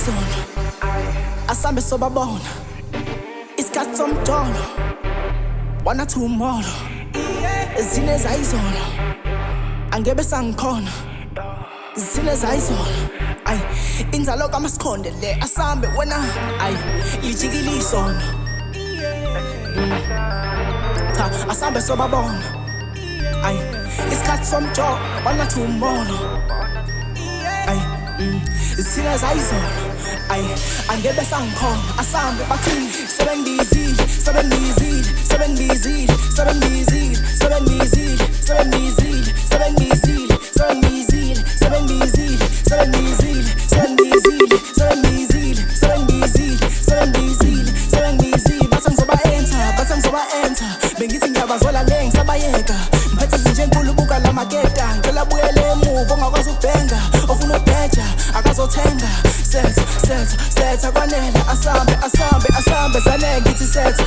izolo asambe sobabona isikhathi somdolo wana tomorrow zine zayizolo angebe sangikhona zine zayizolo ay inzalo kamasikhonde le asambe wena ay lijikile isono cha asambe sobabona ay isikhathi somdolo wana tomorrow ay zine zayizolo ay angebe sangikhona asambe bathini sebengizile sebengizile sebengizile sebengizile sebengizile sebengizile sebengizile sebengizile sebengizile sebengizile sebengizile sebengizile sebengizile sebengizile sebengizile bathi ngizoba enter bengithi ngiyabazola le ngisabayeka ngiphethe zinjenkulu buka la maketa ngicela buyele emuva ongakwazi ukubhenga ofuna ukubheja akazothenga setha kwanele asambe zane ngithi setha